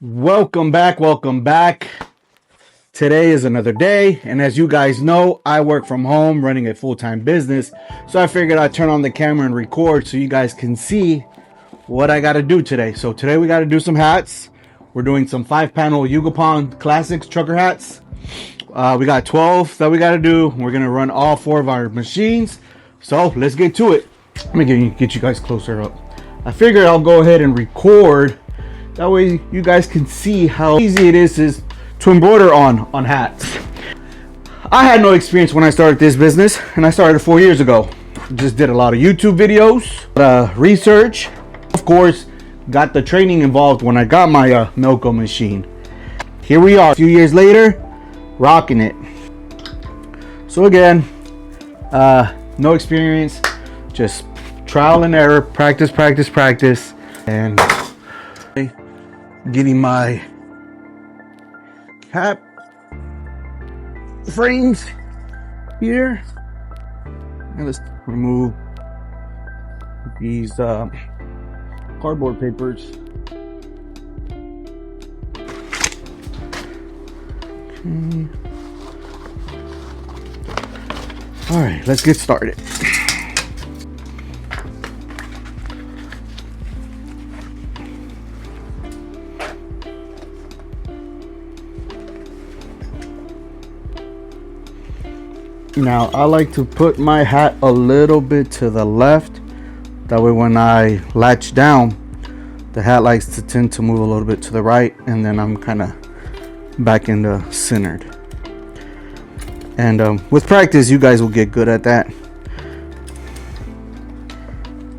Welcome back. Welcome back. Today is another day, and as you guys know, I work from home running a full-time business. So I figured I'd turn on the camera and record so you guys can see what I got to do today. So today we got to do some hats. We're doing some 5-panel Yugopon Classics trucker hats. We got 12 that we got to do. We're going to run all 4 of our machines. So let's get to it. Let me get you guys closer up. I figured I'll go ahead and record. That way you guys can see how easy it is to embroider on hats. I had no experience when I started this business, and I started 4 years ago. Just did a lot of YouTube videos, research. Of course, got the training involved when I got my Melco machine. Here we are a few years later, rocking it. So again, no experience, just trial and error, practice, and getting my cap frames here, and let's remove these cardboard papers. Okay. All right, let's get started. Now I like to put my hat a little bit to the left. That way when I latch down, the hat likes to tend to move a little bit to the right, and then I'm kind of back in the centered. And with practice, you guys will get good at that.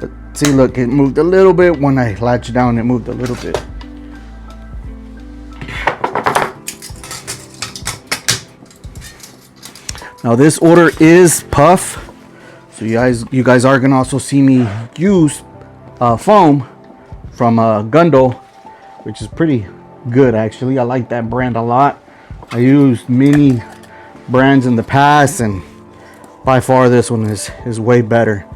But see, look, it moved a little bit. When I latched down, it moved a little bit. Now this order is puff, so you guys are gonna also see me use foam from Gundle, which is pretty good actually. I like that brand a lot. I used many brands in the past, and by far this one is way better.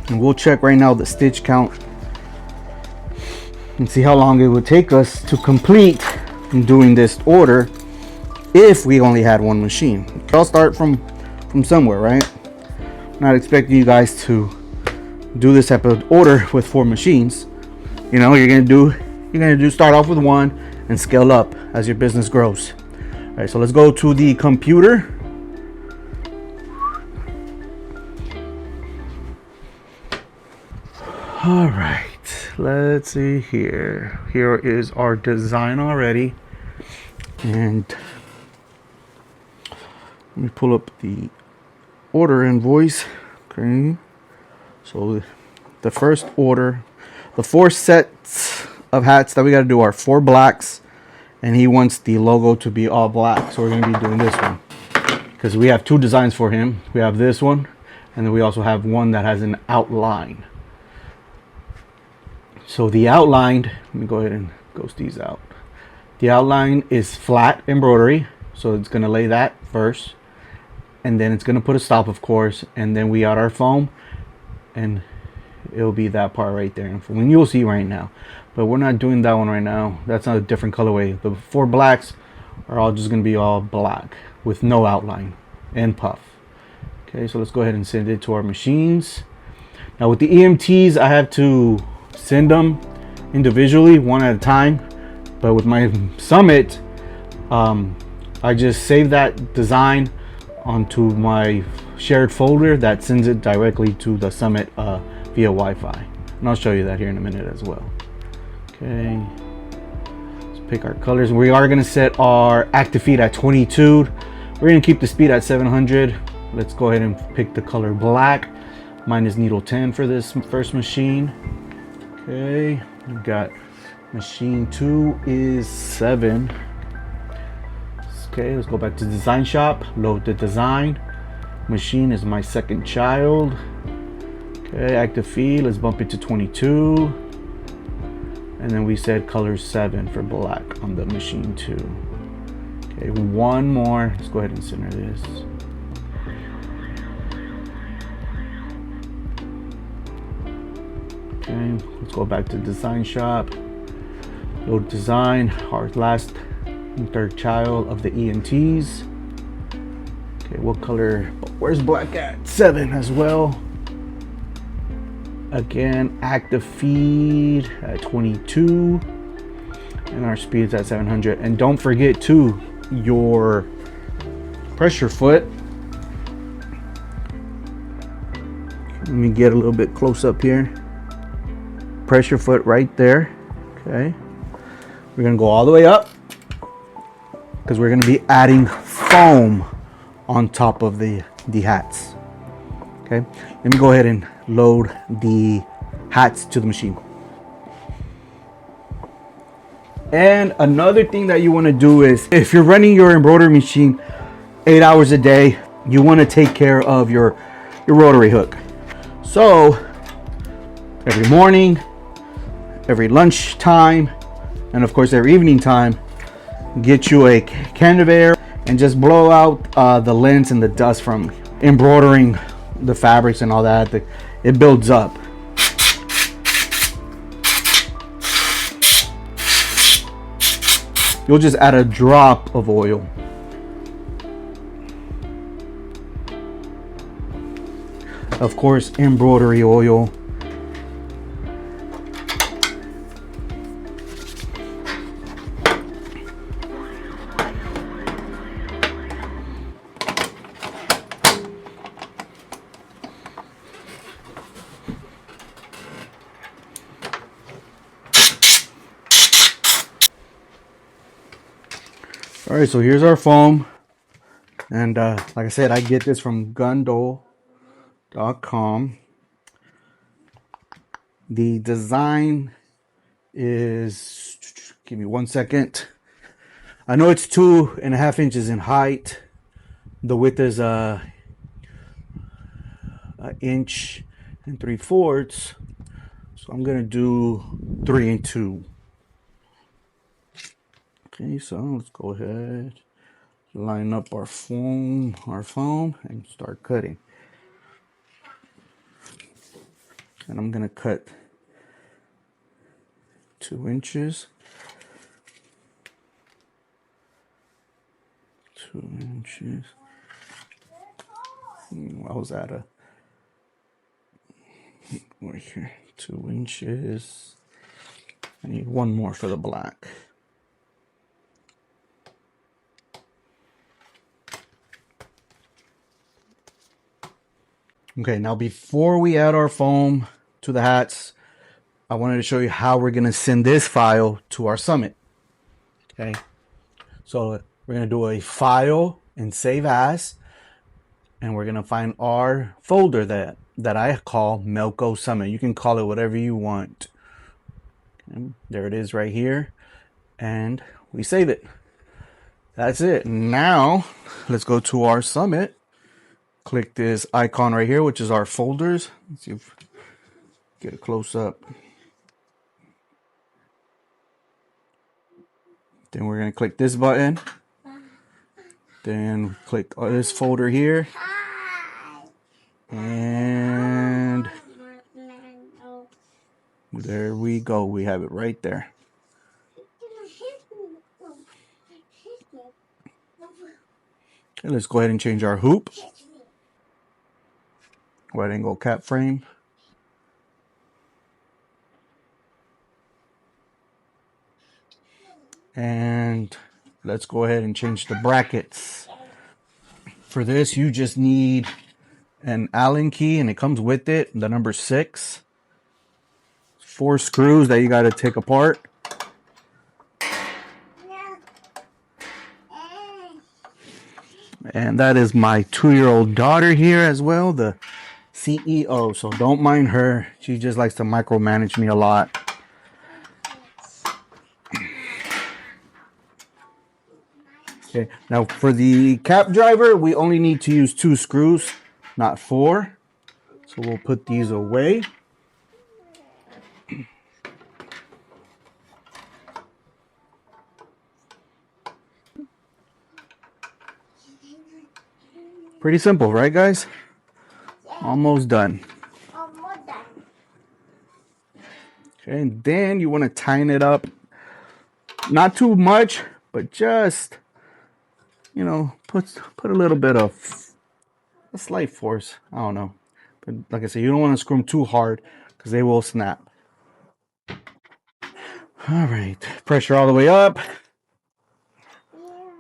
And we'll check right now the stitch count and see how long it would take us to complete doing this order if we only had one machine. I'll start from somewhere, right? Not expecting you guys to do this type of order with 4 machines. You know, you're gonna start off with one and scale up as your business grows. All right, so let's go to the computer. All right, let's see here. Here is our design already, and let me pull up the order invoice. Okay, so the first order, the 4 sets of hats that we got to do are 4 blacks, and he wants the logo to be all black, so we're going to be doing this one because we have 2 designs for him. We have this one, and then we also have one that has an outline. So the outline, let me go ahead and ghost these out. The outline is flat embroidery, so it's going to lay that first, and then it's going to put a stop, of course, and then we add our foam, and it'll be that part right there. And you'll see right now, but we're not doing that one right now. That's not a different colorway. The 4 blacks are all just going to be all black with no outline and puff. Okay, so let's go ahead and send it to our machines. Now with the EMTs, I have to send them individually, one at a time, but with my Summit, I just save that design onto my shared folder that sends it directly to the Summit via Wi-Fi, and I'll show you that here in a minute as well. Okay, let's pick our colors. We are going to set our active feed at 22. We're going to keep the speed at 700. Let's go ahead and pick the color black. Mine is needle 10 for this first machine. Okay, we got machine 2 is 7. Okay, let's go back to design shop, load the design. Machine is my second child. Okay, active feed, let's bump it to 22. And then we said color 7 for black on the machine too. Okay, one more. Let's go ahead and center this. Okay, let's go back to design shop. Load design, our last and third child of the ENTs. Okay, what color? Where's black at? 7 as well. Again, active feed at 22. And our speed's at 700. And don't forget too, your pressure foot. Let me get a little bit close up here. Pressure foot right there. Okay. We're gonna go all the way up because we're gonna be adding foam on top of the hats. Okay. Let me go ahead and load the hats to the machine. And another thing that you want to do is, if you're running your embroidery machine 8 hours a day, you want to take care of your rotary hook. So every morning, every lunch time, and of course every evening time, get you a can of air and just blow out the lint and the dust from embroidering the fabrics and all that. It builds up. You'll just add a drop of oil. Of course, embroidery oil. All right, so here's our foam. And like I said, I get this from gundole.com. The design is, give me 1 second. I know it's 2.5 inches in height. The width is an inch and 3/4. So I'm gonna do 3 and 2. Okay, so let's go ahead, line up our foam, and start cutting. And I'm gonna cut 2 inches. 2 inches. I was at a right here. 2 inches. I need one more for the black. Okay, now before we add our foam to the hats, I wanted to show you how we're going to send this file to our summit. Okay, so we're going to do a file and save as, and we're going to find our folder that I call Melco Summit. You can call it whatever you want. And there it is right here, and we save it. That's it. Now let's go to our summit. Click this icon right here, which is our folders. Let's see if get a close up. Then we're going to click this button. Then click this folder here. And there we go. We have it right there. Okay, let's go ahead and change our hoop. Wide angle cap frame. And let's go ahead and change the brackets. For this, you just need an Allen key, and it comes with it, the number 6. 4 screws that you got to take apart. And that is my 2-year-old daughter here as well, the CEO. So don't mind her. She just likes to micromanage me a lot. Okay, now for the cap driver, we only need to use 2 screws, not 4. So we'll put these away. Pretty simple, right, guys? Almost done. Almost done. Okay, and then you want to tighten it up. Not too much, but just, you know, put a little bit of a slight force. I don't know. But like I said, you don't want to screw them too hard because they will snap. All right, pressure all the way up.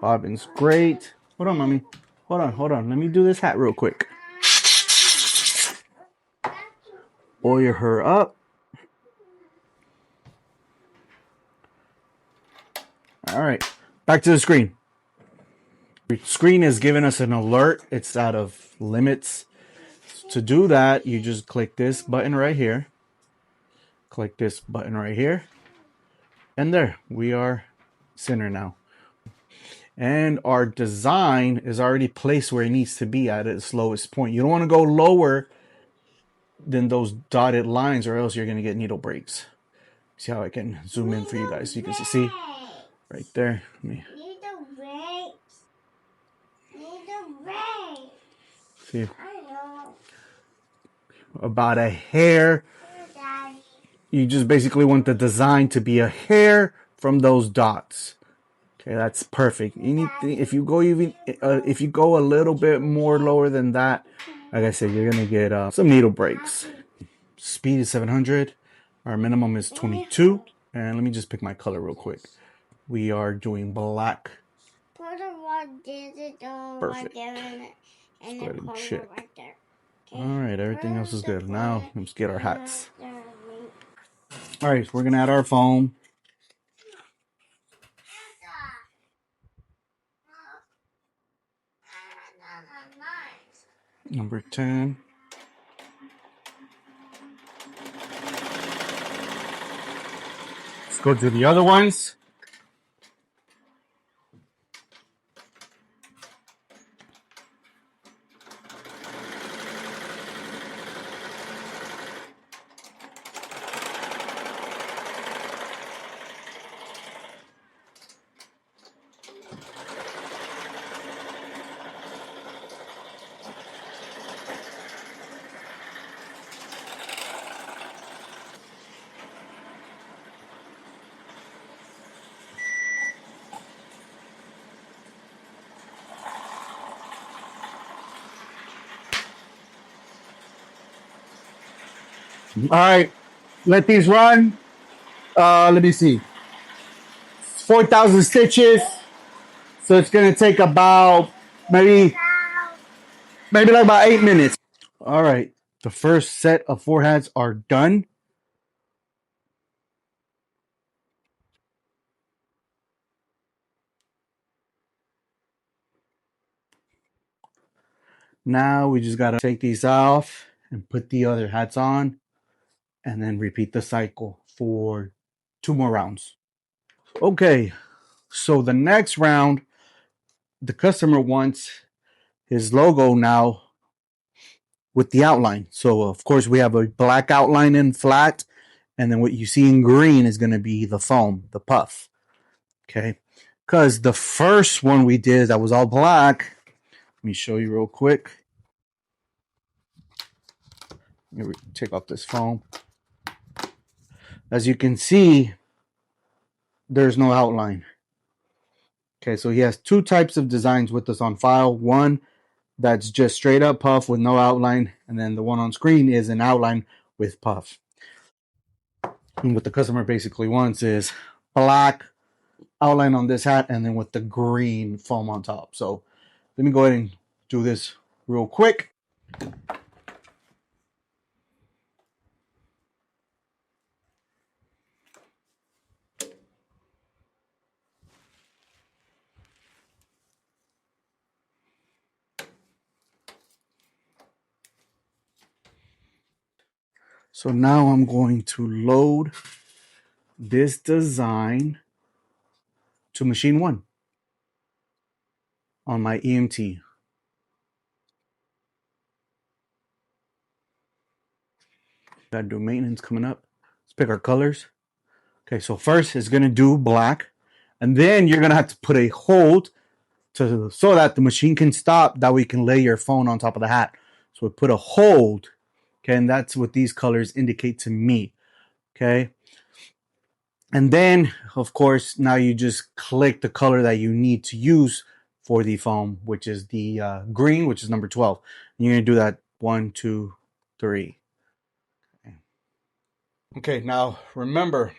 Bobbin's great. Hold on, mommy. Hold on. Let me do this hat real quick. Oil her up. All right, back to the screen. The screen is giving us an alert. It's out of limits. To do that, you just click this button right here. Click this button right here. And there, we are center now. And our design is already placed where it needs to be at its lowest point. You don't want to go lower than those dotted lines or else you're going to get needle breaks. See how I can zoom in for you guys so you can see right there. See about a hair. You just basically want the design to be a hair from those dots. Okay, that's perfect. Anything if you go a little bit more lower than that, like I said, you're gonna get some needle breaks. Speed is 700. Our minimum is 22. And let me just pick my color real quick. We are doing black. Perfect. Let's go ahead and check. All right, everything else is good. Now let's get our hats. All right, so we're gonna add our foam. Number 10. Let's go to the other ones. All right, let these run. Let me see. 4,000 stitches. So it's gonna take about maybe like about 8 minutes. All right, the first set of 4 hats are done. Now we just gotta take these off and put the other hats on, and then repeat the cycle for 2 more rounds. Okay, so the next round, the customer wants his logo now with the outline. So of course we have a black outline in flat, and then what you see in green is going to be the foam, the puff. Okay, because the first one we did that was all black. Let me show you real quick. Let me take off this foam. As you can see, there's no outline. Okay, so he has 2 types of designs with us on file. One that's just straight up puff with no outline, and then the one on screen is an outline with puff. And what the customer basically wants is black outline on this hat and then with the green foam on top. So let me go ahead and do this real quick. So now I'm going to load this design to machine 1 on my EMT. Gotta do maintenance coming up. Let's pick our colors. Okay, so first it's gonna do black, and then you're gonna have to put a hold so that the machine can stop, that we can lay your phone on top of the hat. So we put a hold, okay, and that's what these colors indicate to me, okay. And then, of course, now you just click the color that you need to use for the foam, which is the green, which is number 12. And you're going to do that 1, 2, 3. Okay, now remember,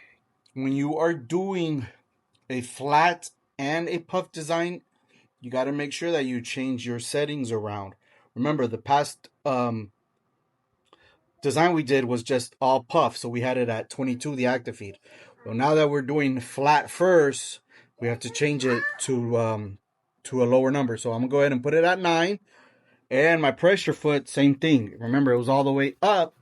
when you are doing a flat and a puff design, you got to make sure that you change your settings around. Remember, the past design we did was just all puff, so we had it at 22, the active feed. Well, now that we're doing flat first, we have to change it to a lower number. So I'm gonna go ahead and put it at 9, and my pressure foot, same thing. Remember, it was all the way up.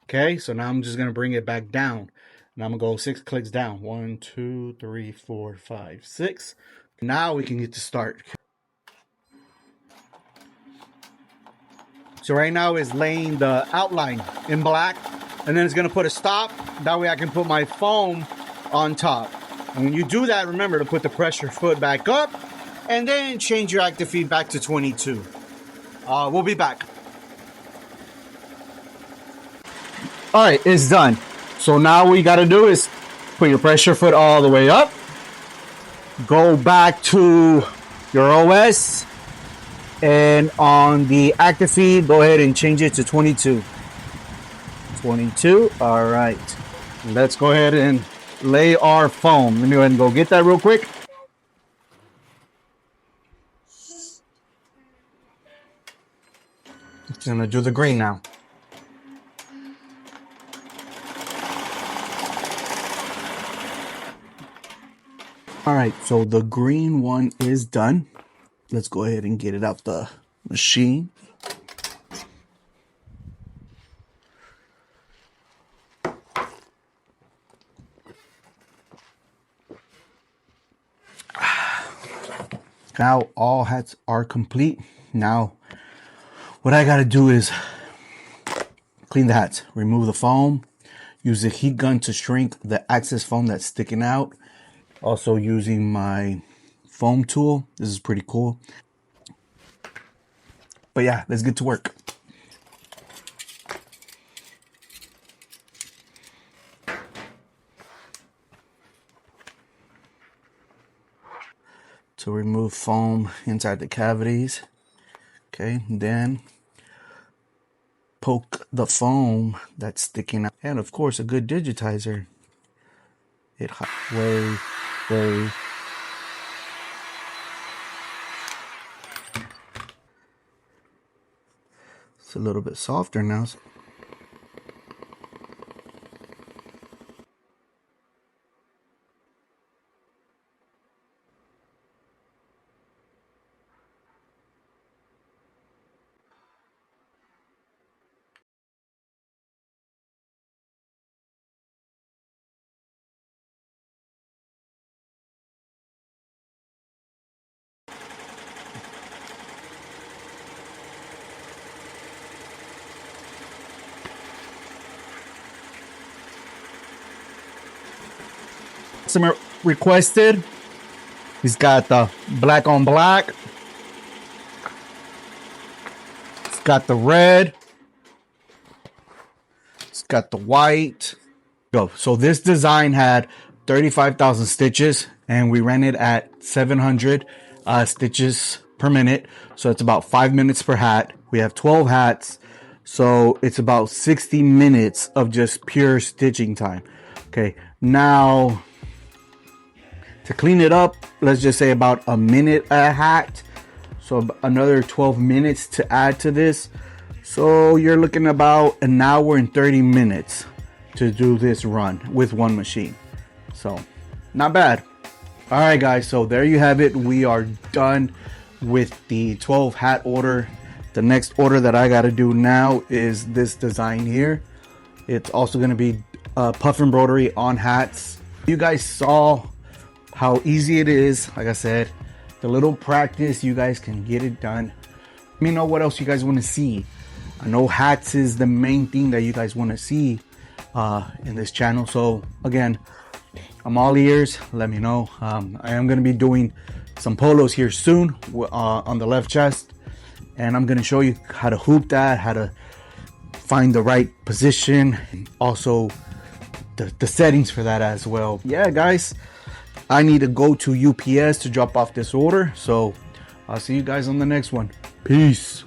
Okay, so now I'm just gonna bring it back down, and I'm gonna go 6 clicks down. 1, 2, 3, 4, 5, 6. Now we can get to start. So right now is laying the outline in black, and then it's gonna put a stop. That way I can put my foam on top. And when you do that, remember to put the pressure foot back up, and then change your active feed back to 22. We'll be back. All right, it's done. So now what you gotta do is put your pressure foot all the way up, go back to your OS, and on the active feed, go ahead and change it to 22. 22, all right. Let's go ahead and lay our foam. Let me go ahead and go get that real quick. Just gonna do the green now. All right, so the green one is done. Let's go ahead and get it out the machine. Now all hats are complete. Now what I gotta do is clean the hats, remove the foam, use the heat gun to shrink the excess foam that's sticking out. Also using my foam tool. This is pretty cool. But yeah, let's get to work. To remove foam inside the cavities. Okay, then poke the foam that's sticking out. And of course, a good digitizer. It way. It's a little bit softer now. Customer requested. He's got the black on black. It's got the red. It's got the white. Go. So this design had 35,000 stitches, and we ran it at 700 stitches per minute. So it's about 5 minutes per hat. We have 12 hats, so it's about 60 minutes of just pure stitching time. Okay, now to clean it up, let's just say about a minute a hat. So another 12 minutes to add to this. So you're looking about an hour and 30 minutes to do this run with one machine. So not bad. All right, guys. So there you have it. We are done with the 12 hat order. The next order that I got to do now is this design here. It's also going to be puff embroidery on hats. You guys saw how easy it is. Like I said, the little practice, you guys can get it done. Let me know what else you guys want to see. I know hats is the main thing that you guys want to see in this channel. So again, I'm all ears. Let me know. I am going to be doing some polos here soon on the left chest, and I'm gonna show you how to hoop that, how to find the right position, and also the settings for that as well. Yeah, guys, I need to go to UPS to drop off this order, so I'll see you guys on the next one. Peace.